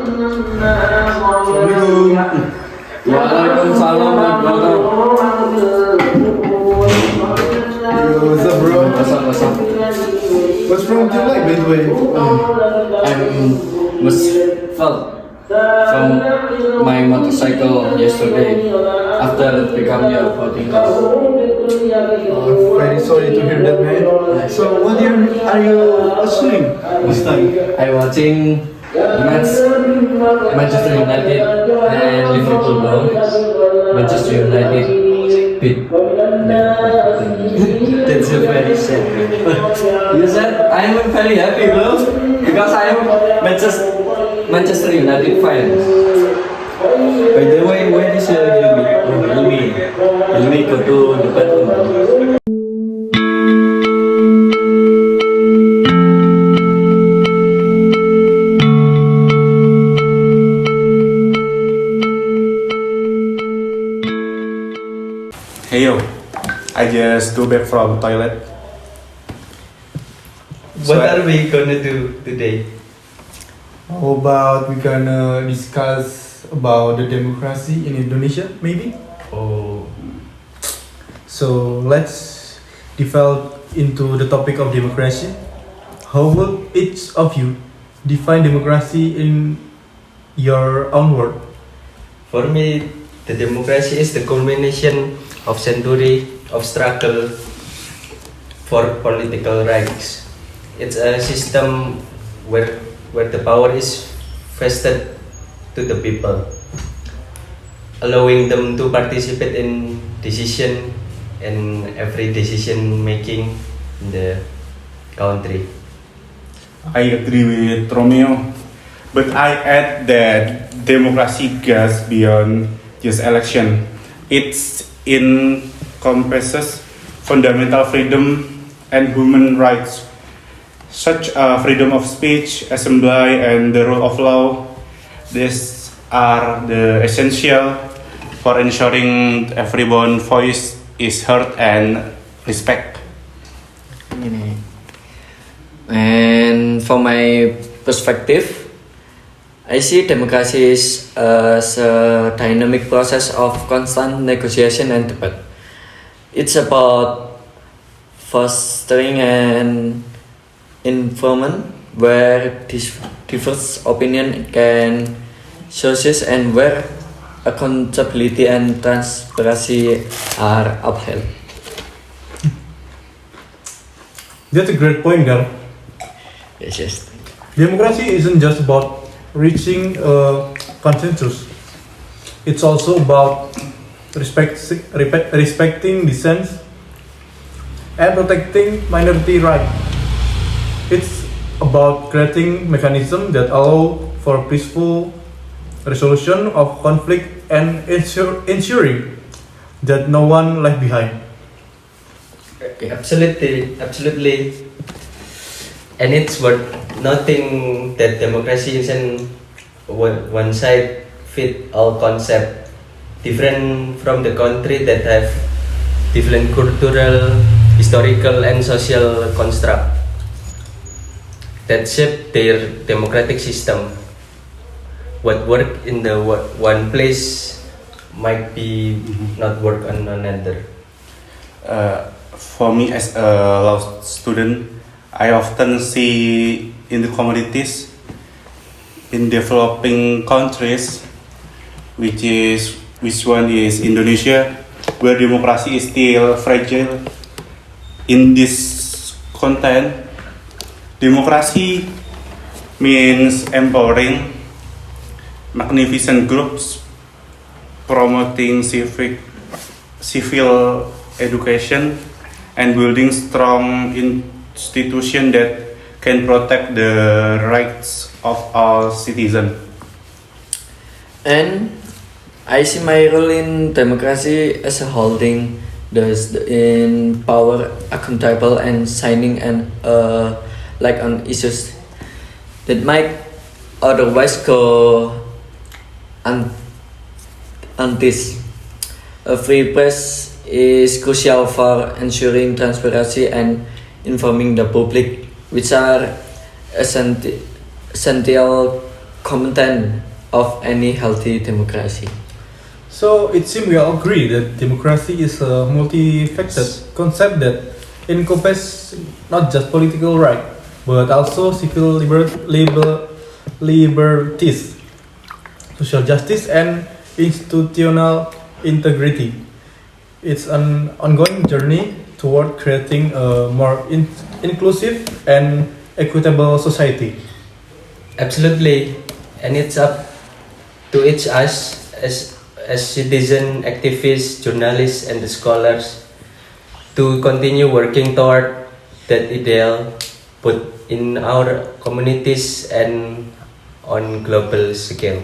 Assalamualaikum. Waalaikumsalam Yo, what's up, bro? What's up? What's wrong with your leg, by the way? I'm was fell from my motorcycle yesterday after becoming a floating class. Very sorry to hear that, man. So, what are you watching this time? I watching match Manchester United and Liverpool won. Manchester United beat. That's a very sad. You said I am very happy, bro, because I am Manchester United fan. By the way, where is Ilmi? Ilmi go to the bathroom. Hey yo, I just go back from toilet. What are we gonna do today? How about we gonna discuss about the democracy in Indonesia, maybe? Oh, So, let's develop into the topic of democracy. How will each of you define democracy in your own word? for me, the democracy is the culmination of century of struggle for political rights. It's a system where the power is vested to the people, allowing them to participate in decision and every decision making in the country. I agree with Romeo, but I add that democracy goes beyond just election. It encompasses fundamental freedom and human rights, such as freedom of speech, assembly, and the rule of law. These are the essential for ensuring everyone's voice is heard and respect. And from my perspective, I see democracy as a dynamic process of constant negotiation and debate. It's about fostering an environment where diverse opinion can sources and where accountability and transparency are upheld. That's a great point, Gar. Yes. Democracy isn't just about reaching a consensus. It's also about respecting dissent and protecting minority rights. It's about creating mechanisms that allow for peaceful resolution of conflict and ensuring that no one left behind. Absolutely. And it's worth noting that democracy isn't one side fit all concept, different from the country that have different cultural, historical, and social construct that shape their democratic system. What work in the one place might be not work on another. For me, as a law student, I often see in the communities in developing countries, which one is Indonesia, where democracy is still fragile. In this content, democracy means empowering magnificent groups, promoting civil education, and building strong institutions that can protect the rights of all citizens. And I see my role in democracy as a holding those in power accountable and signing and like on issues that might otherwise go unnoticed. A free press is crucial for ensuring transparency and informing the public, which are essential content of any healthy democracy. So it seems we all agree that democracy is a multifaceted concept that encompasses not just political right, but also civil liberties, social justice, and institutional integrity. It's an ongoing journey toward creating a more inclusive and equitable society. Absolutely, and it's up to each us as citizen activists, journalists, and scholars to continue working toward that ideal, both in our communities and on global scale.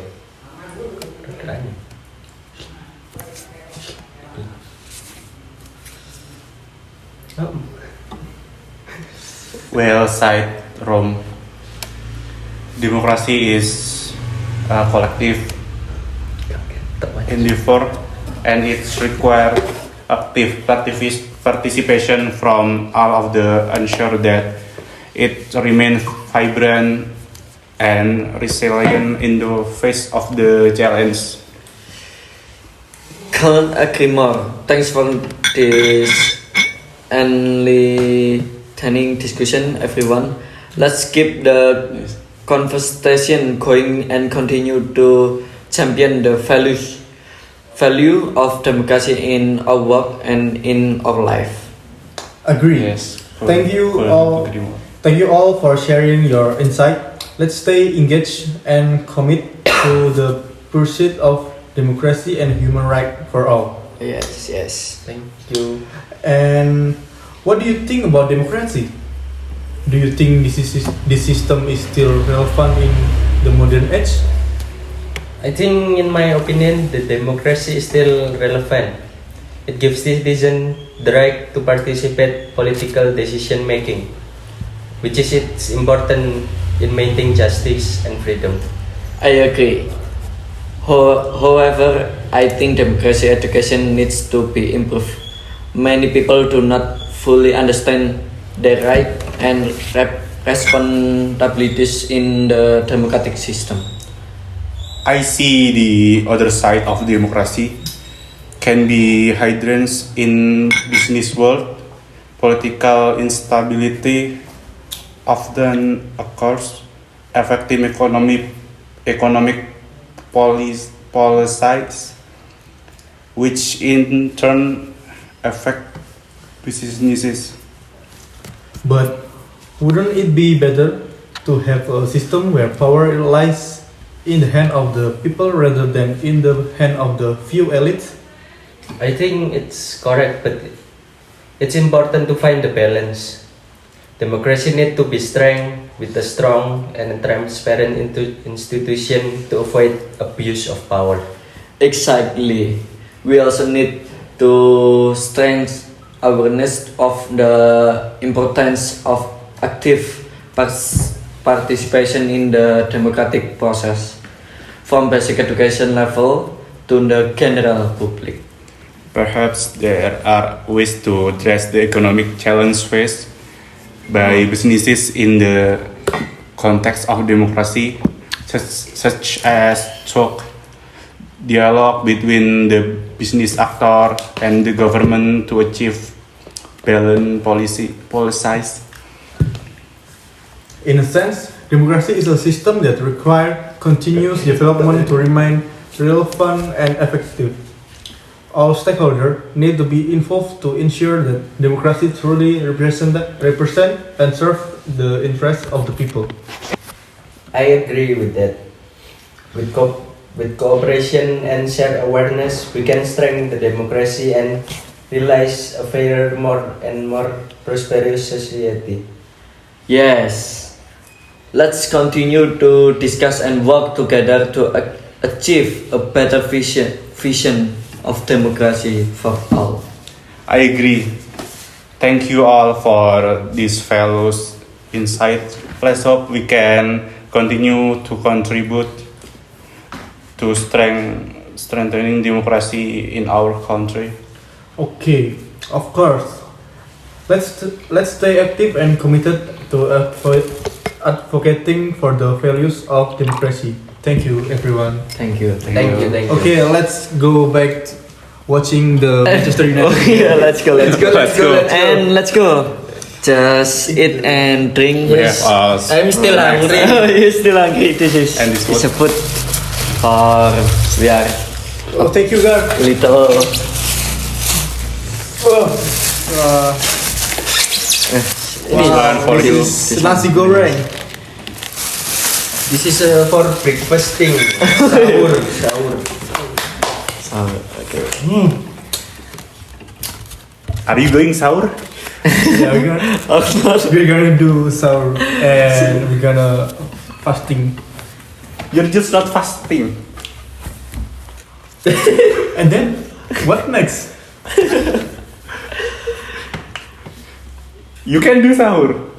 Well said, Rome. Democracy is a collective endeavor and it requires active participation from all of the ensure that it remains vibrant and resilient in the face of the challenge. Can't agree more. Thanks for this enlightening discussion, everyone. Let's keep the conversation going and continue to champion the value of democracy in our work and in our life. Agree. Yes. Thank you all. Thank you all for sharing your insight. Let's stay engaged and commit to the pursuit of democracy and human rights for all. Yes, yes. Thank you. And what do you think about democracy? Do you think this system is still relevant in the modern age? I think, in my opinion, the democracy is still relevant. It gives citizens the right to participate political decision making, which is it's important in maintaining justice and freedom. I agree. However, I think democracy education needs to be improved. Many people do not fully understand their right and responsibilities in the democratic system. I see the other side of democracy can be hindrance in business world. Political instability often occurs, affecting economic policies, which in turn affect businesses. But wouldn't it be better to have a system where power lies in the hand of the people rather than in the hand of the few elites? I think it's correct, but it's important to find the balance. Democracy needs to be strong with a strong and transparent institution to avoid abuse of power. Exactly. We also need to strengthen awareness of the importance of active participation in the democratic process, from basic education level to the general public. Perhaps there are ways to address the economic challenge faced by businesses in the context of democracy, such as talk, dialogue between the business actor and the government to achieve balanced policies. In a sense, democracy is a system that requires continuous development to remain relevant and effective. All stakeholders need to be involved to ensure that democracy truly represent and serve the interests of the people. I agree with that. With cooperation and shared awareness, we can strengthen the democracy and realize a fairer, more prosperous society. Yes. Let's continue to discuss and work together to achieve a better vision of democracy for all. I agree. Thank you all for this values insight. Let's hope we can continue to contribute to strengthening democracy in our country. Okay, of course. Let's stay active and committed to advocating for the values of democracy. Thank you, everyone. Thank you. Thank you. Okay, let's go back to watching the Manchester United. Oh yeah, let's go. Let's go. And let's go. Just eat and drink. We have I'm still hungry. Oh, you're still hungry. This is And this it's a food for we are Oh, thank you, guys. little. one for you. This is nasi goreng. This is for breakfasting. Sahur. Okay. Are you going sahur? Yeah, we're gonna do sahur and we're gonna fasting. You're just not fasting. And then what next? You can do sahur.